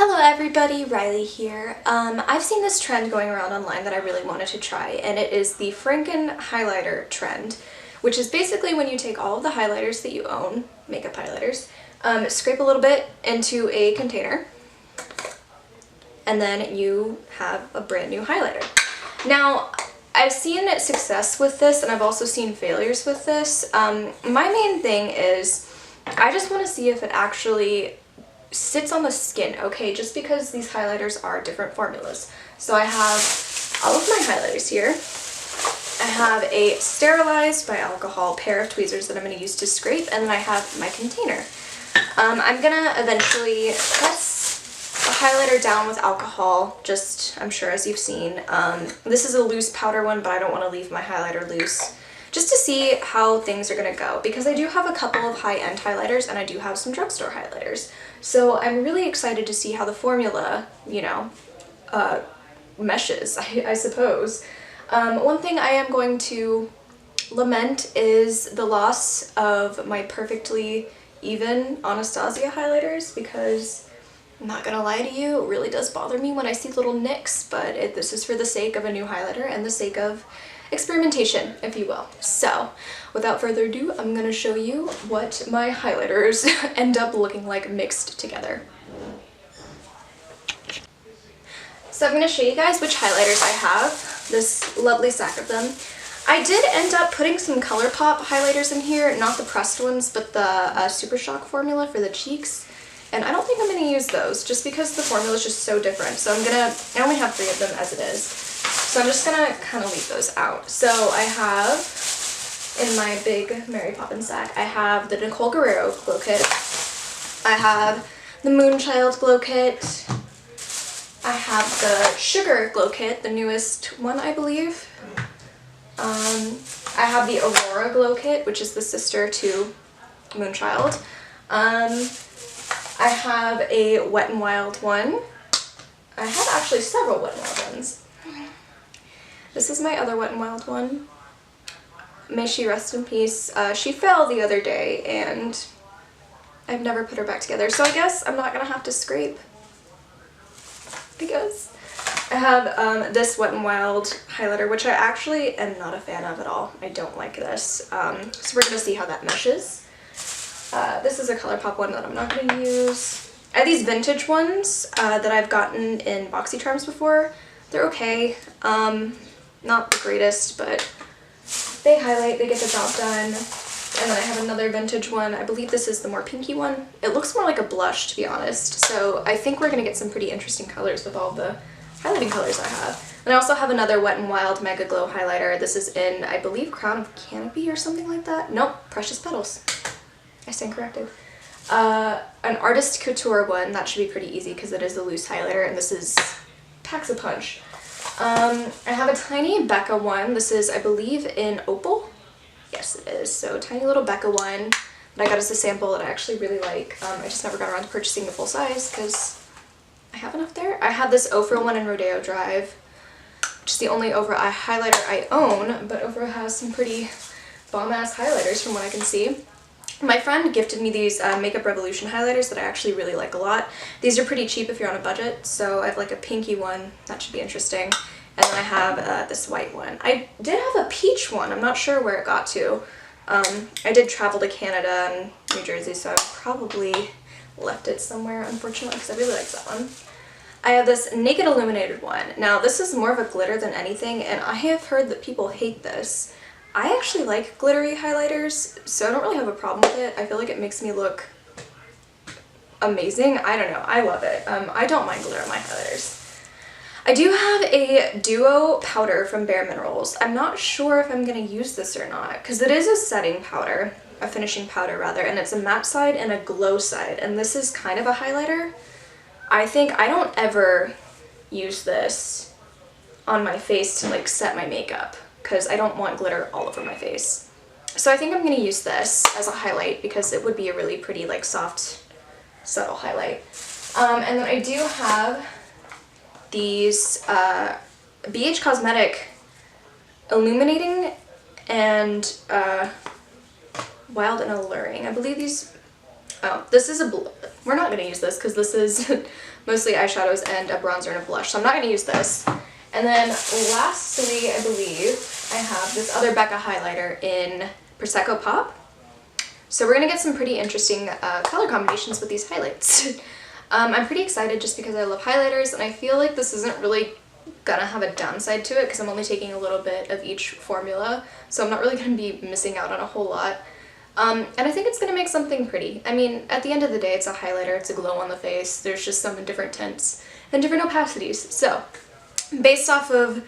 Hello everybody, Riley here. I've seen this trend going around online that I really wanted to try, and it is the Frankenhighlighter trend, which is basically when you take all of the highlighters that you own, makeup highlighters, scrape a little bit into a container, and then you have a brand new highlighter. Now, I've seen success with this, and I've also seen failures with this. My main thing is, I just want to see if it actually sits on the skin, okay, just because these highlighters are different formulas. So I have all of my highlighters here. I have a sterilized by alcohol pair of tweezers that I'm going to use to scrape, and then I have my container. I'm going to eventually press a highlighter down with alcohol, just, I'm sure as you've seen. This is a loose powder one, but I don't want to leave my highlighter loose, just to see how things are going to go, because I do have a couple of high-end highlighters and I do have some drugstore highlighters. So I'm really excited to see how the formula, you know, meshes, I suppose. One thing I am going to lament is the loss of my perfectly even Anastasia highlighters, because I'm not gonna lie to you, it really does bother me when I see little nicks, but this is for the sake of a new highlighter and the sake of experimentation, if you will. So, without further ado, I'm gonna show you what my highlighters end up looking like mixed together. So I'm gonna show you guys which highlighters I have, this lovely sack of them. I did end up putting some ColourPop highlighters in here, not the pressed ones, but the Super Shock formula for the cheeks. And I don't think I'm gonna use those, just because the formula is just so different. So I only have 3 of them as it is. So I'm just gonna kind of leave those out. So I have, in my big Mary Poppins sack, I have the Nicole Guerriero Glow Kit. I have the Moonchild Glow Kit. I have the Sugar Glow Kit, the newest one, I believe. I have the Aurora Glow Kit, which is the sister to Moonchild. I have a WetN'Wild one. I have actually several WetN'Wild ones. This is my other WetN'Wild one. May she rest in peace. She fell the other day and I've never put her back together, so I guess I'm not gonna have to scrape. Because I have this WetN'Wild highlighter, which I actually am not a fan of at all. I don't like this. So we're gonna see how that meshes. This is a ColourPop one that I'm not going to use. I have these vintage ones that I've gotten in BoxyCharms before. They're okay. Not the greatest, but they highlight, they get the job done. And then I have another vintage one. I believe this is the more pinky one. It looks more like a blush, to be honest. So I think we're going to get some pretty interesting colors with all the highlighting colors I have. And I also have another Wet n Wild Mega Glow highlighter. This is in, I believe, Crown of Canopy or something like that. Nope, Precious Petals. I stand corrected. An Artist Couture one, that should be pretty easy because it is a loose highlighter, and this is packs a punch. I have a tiny Becca one. This is, I believe, in Opal. Yes, it is. So tiny little Becca one that I got as a sample that I actually really like. I just never got around to purchasing the full size because I have enough there. I have this Ofra one in Rodeo Drive, which is the only Ofra highlighter I own, but Ofra has some pretty bomb-ass highlighters from what I can see. My friend gifted me these Makeup Revolution highlighters that I actually really like a lot. These are pretty cheap if you're on a budget, so I have like a pinky one. That should be interesting. And then I have this white one. I did have a peach one. I'm not sure where it got to. I did travel to Canada and New Jersey, so I probably left it somewhere, unfortunately, because I really liked that one. I have this Naked Illuminated one. Now, this is more of a glitter than anything, and I have heard that people hate this. I actually like glittery highlighters, so I don't really have a problem with it. I feel like it makes me look amazing. I don't know. I love it. I don't mind glitter on my highlighters. I do have a duo powder from BareMinerals. I'm not sure if I'm going to use this or not, because it is a setting powder, a finishing powder rather, and it's a matte side and a glow side, and this is kind of a highlighter. I think I don't ever use this on my face to like set my makeup, because I don't want glitter all over my face. So I think I'm going to use this as a highlight because it would be a really pretty, like, soft, subtle highlight. And then I do have these BH Cosmetic Illuminating and Wild and Alluring. I believe these, oh, this is a we're not going to use this because this is mostly eyeshadows and a bronzer and a blush, so I'm not going to use this. And then lastly, I believe I have this other Becca highlighter in Prosecco Pop. So we're going to get some pretty interesting color combinations with these highlights. I'm pretty excited just because I love highlighters, and I feel like this isn't really gonna have a downside to it because I'm only taking a little bit of each formula, so I'm not really gonna be missing out on a whole lot. And I think it's gonna make something pretty. I mean, at the end of the day, it's a highlighter, it's a glow on the face, there's just some different tints and different opacities. So, based off of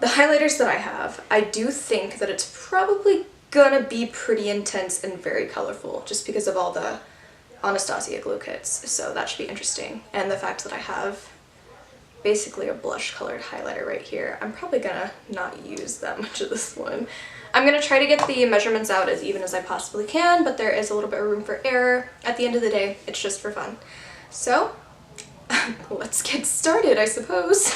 the highlighters that I have, I do think that it's probably gonna be pretty intense and very colorful just because of all the Anastasia Glowkits, so that should be interesting. And the fact that I have basically a blush colored highlighter right here, I'm probably gonna not use that much of this one. I'm gonna try to get the measurements out as even as I possibly can, but there is a little bit of room for error. At the end of the day, it's just for fun. So, let's get started, I suppose.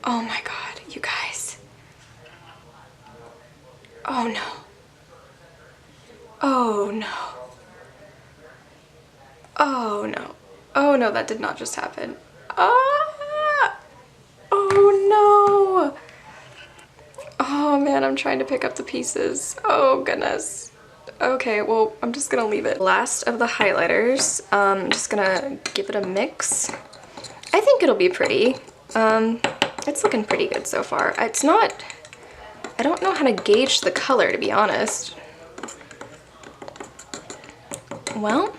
Oh my god, you guys. Oh no. Oh no. Oh no. Oh no, that did not just happen. Ah! Oh no. Oh man, I'm trying to pick up the pieces. Oh goodness. Okay, well, I'm just gonna leave it. Last of the highlighters. I'm just gonna give it a mix. I think it'll be pretty. It's looking pretty good so far. It's not, I don't know how to gauge the color, to be honest. Well,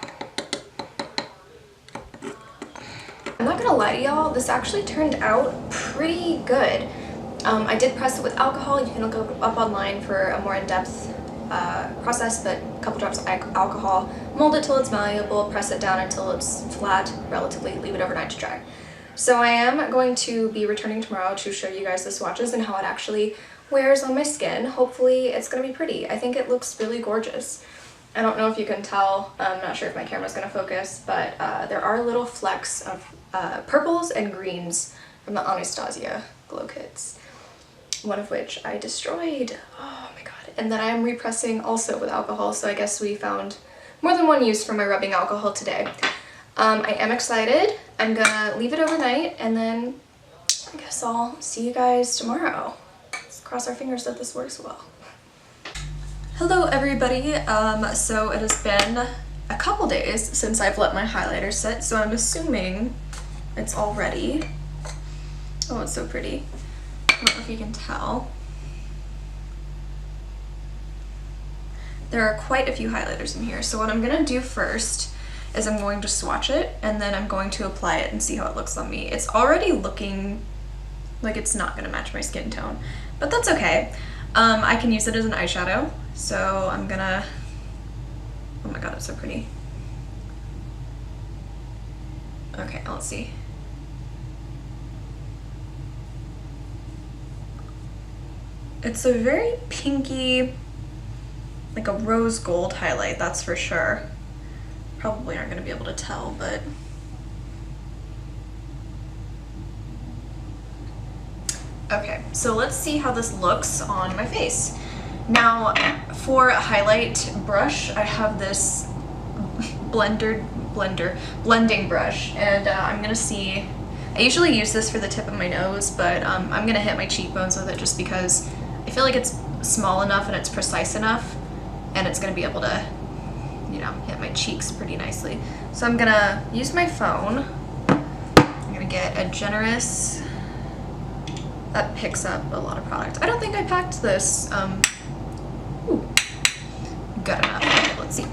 I'm not gonna lie to y'all, this actually turned out pretty good. I did press it with alcohol. You can go up online for a more in-depth process, but a couple drops of alcohol, mold it till it's malleable, press it down until it's flat, relatively, leave it overnight to dry. So I am going to be returning tomorrow to show you guys the swatches and how it actually wears on my skin. Hopefully it's going to be pretty. I think it looks really gorgeous. I don't know if you can tell, I'm not sure if my camera's going to focus, but there are little flecks of purples and greens from the Anastasia Glowkits, one of which I destroyed. Oh my god. And then I am repressing also with alcohol, so I guess we found more than one use for my rubbing alcohol today. I am excited. I'm gonna leave it overnight, and then I guess I'll see you guys tomorrow. Let's cross our fingers that this works well. Hello everybody. So it has been a couple days since I've let my highlighter set, so I'm assuming it's all ready. Oh, it's so pretty. I don't know if you can tell. There are quite a few highlighters in here, so what I'm gonna do first is I'm going to swatch it, and then I'm going to apply it and see how it looks on me. It's already looking like it's not gonna match my skin tone, but that's okay. I can use it as an eyeshadow, so I'm gonna, oh my god, it's so pretty. Okay, let's see. It's a very pinky, like a rose gold highlight, that's for sure. Probably aren't gonna be able to tell, but okay, so let's see how this looks on my face. Now, for a highlight brush, I have this blending brush, and I'm gonna see. I usually use this for the tip of my nose, but I'm gonna hit my cheekbones with it just because I feel like it's small enough and it's precise enough, and it's gonna be able to, you know, hit my cheeks pretty nicely. So I'm gonna use my phone. I'm gonna get a generous, that picks up a lot of product. I don't think I packed this ooh, good enough. Okay, let's see.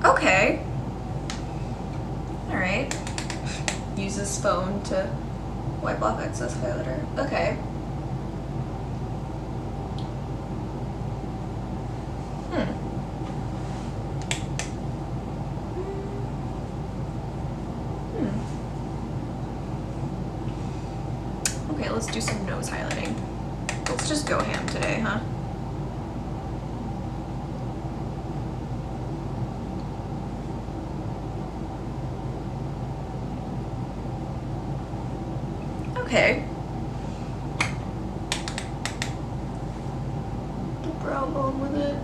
Okay. Alright. Use this phone to wipe off excess highlighter. Okay. Okay, let's do some nose highlighting. Let's just go ham today, huh? Okay. The brow bone with it.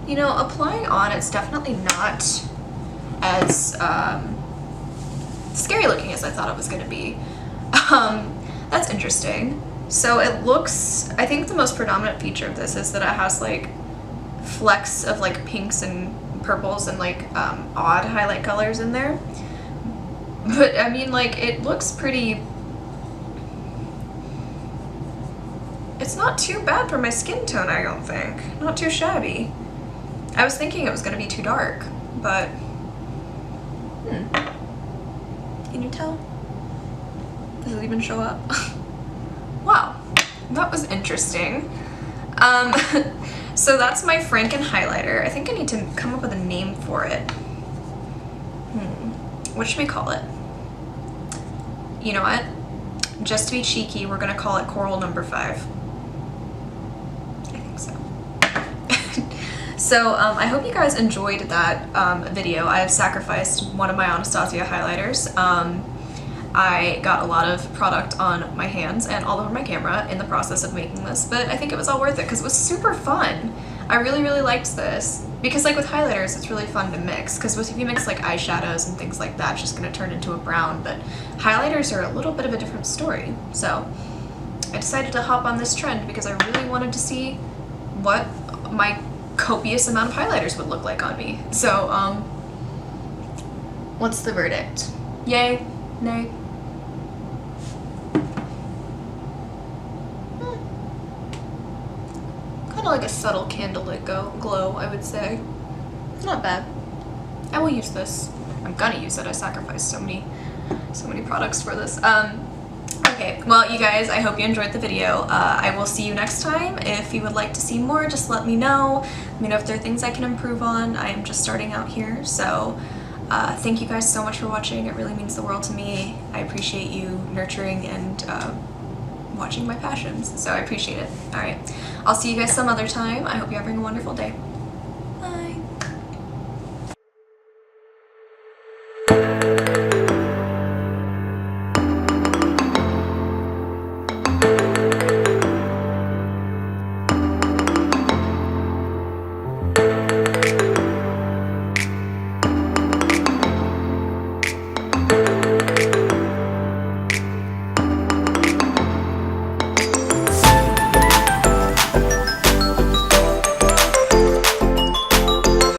You know, applying on, it's definitely not as scary looking as I thought it was gonna be. That's interesting. So it looks, I think the most predominant feature of this is that it has like flecks of like pinks and purples and like odd highlight colors in there. But I mean, like, it looks pretty, it's not too bad for my skin tone, I don't think. Not too shabby. I was thinking it was gonna be too dark, but can you tell? Does it even show up? Wow, that was interesting. So that's my Frankenhighlighter. I think I need to come up with a name for it. What should we call it? You know what? Just to be cheeky, we're gonna call it Coral Number 5. I think so. So I hope you guys enjoyed that video. I have sacrificed one of my Anastasia highlighters. I got a lot of product on my hands and all over my camera in the process of making this, but I think it was all worth it because it was super fun. I really, really liked this because, like, with highlighters, it's really fun to mix because if you mix like eyeshadows and things like that, it's just going to turn into a brown, but highlighters are a little bit of a different story. So I decided to hop on this trend because I really wanted to see what my copious amount of highlighters would look like on me. So what's the verdict? Yay? Nay? Kind of like a subtle candlelit glow, I would say. Not bad. I will use this. I'm gonna use it. I sacrificed so many products for this. Okay, well, you guys, I hope you enjoyed the video. I will see you next time. If you would like to see more, just let me know. Let me know if there are things I can improve on. I am just starting out here, so Thank you guys so much for watching. It really means the world to me. I appreciate you nurturing and watching my passions, so I appreciate it. Alright, I'll see you guys some other time. I hope you're having a wonderful day.